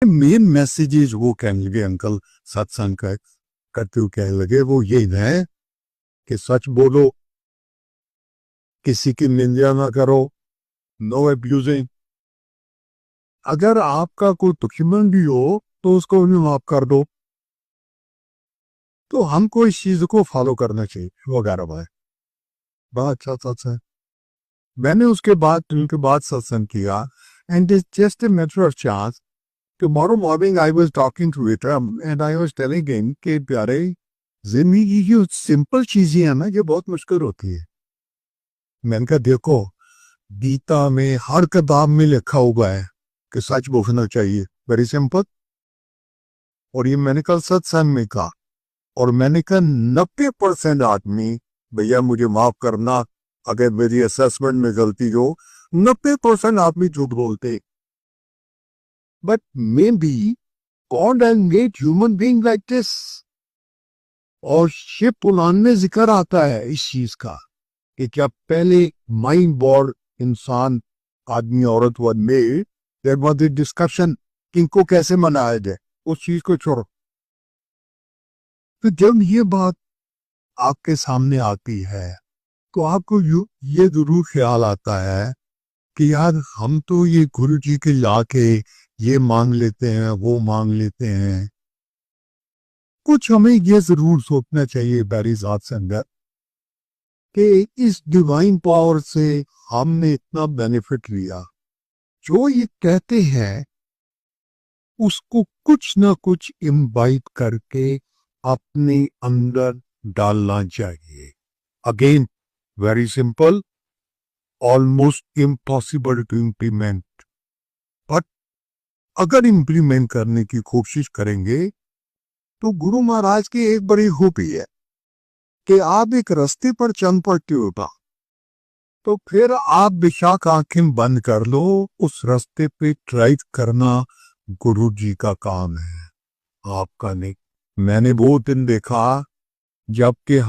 Main messages वो कहने लगे अंकल सत्संग करते हुए कहने लगे वो ये है कि सच बोलो, किसी की निंदा ना करो, नो एब्यूजिंग। अगर आपका कोई दुश्मन भी हो तो उसको भी माफ कर दो। तो हमको इस चीज को फॉलो करना चाहिए वगैरह भाई। बड़ा अच्छा सत्संग। मैंने उसके बाद उनके बाद सत्संग किया and it's just a matter of chance. Tomorrow morning I was talking to Vikram and I was telling him कि प्यारे, जिंदगी की जो सिंपल चीजें हैं ना ये बहुत मुश्किल होती है। मैंने कहा देखो, गीता में हर किताब में लिखा हुआ है कि सच बोलना चाहिए, वेरी सिंपल। और ये मैंने कल सत्संग में कहा, और मैंने कहा 90% आदमी, भैया मुझे माफ करना अगर मेरी असेसमेंट में गलती हो, 90% आदमी झूठ बोलते, but may be God has made human being like this. और शिव पुराण में जिक्र आता है इस चीज का कि क्या पहले माइंड बॉर्ड इंसान, आदमी औरत were made, there was a discussion किनको कैसे मनाया जाए, उस चीज को छोड़ो। तो जब ये बात आपके सामने आती है तो आपको ये जरूर ख्याल आता है कि यार हम तो ये गुरु जी के लाके ये मांग लेते हैं वो मांग लेते हैं। कुछ हमें ये जरूर सोचना चाहिए बैरी जात संगत कि इस डिवाइन पावर से हमने इतना बेनिफिट लिया, जो ये कहते हैं उसको कुछ ना कुछ इम्बाइब करके अपने अंदर डालना चाहिए। Again very simple, almost impossible to implement, but अगर इम्प्लीमेंट करने की कोशिश करेंगे तो गुरु महाराज की एक बड़ी खूबी है कि आप एक रास्ते पर चल पड़ते होगा तो फिर आप बेशक आंखें बंद कर लो, उस रास्ते पे ट्राई करना गुरु जी का काम है, आपका नहीं। मैंने वो दिन देखा जबकि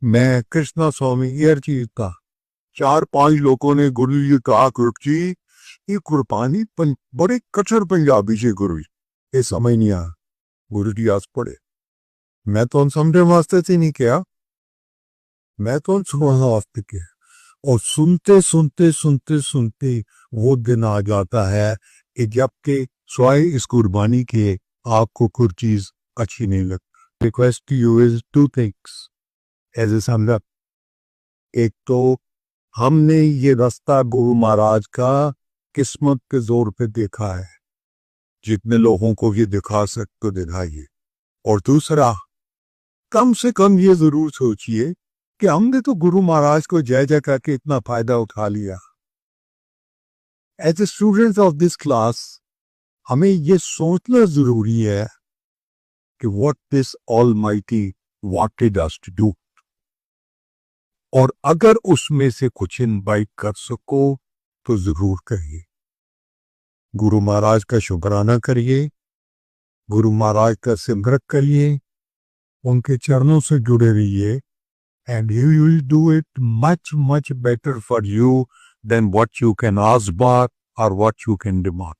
मैं कृष्णा स्वामी एयर चीज था, 4-5 लोगों ने गुरु जी कहा गुरु जी ये कुर्बानी बड़े कच्चर पंजाबी से गुरु जी ये समझ नहीं आया। गुरु जी आज पड़े, मैं तो समझे वास्ते से नहीं किया, मैं तो सुनने वास्ते किया। और सुनते सुनते सुनते सुनते वो दिन आ जाता है कि जबकि स्वाय इस कुर्बानी के आपको कुछ चीज अच्छी नहीं लगती। Request you is two things as a समझ। एक तो हमने ये रास्ता गुरु महाराज का किस्मत के जोर पे देखा है, जितने लोगों को ये दिखा सकते तो दिखाइए। और दूसरा, कम से कम ये जरूर सोचिए कि हमने तो गुरु महाराज को जय जय करके इतना फायदा उठा लिया। As a student of this class हमें ये सोचना जरूरी है कि what this almighty wanted us to do, और अगर उसमें से कुछ इनवाइट कर सको तो जरूर करिए। गुरु महाराज का शुक्राना करिए, गुरु महाराज का सिमरन करिए, उनके चरणों से जुड़े रहिए, and he will do it much better for you than what you can ask for or what you can demand.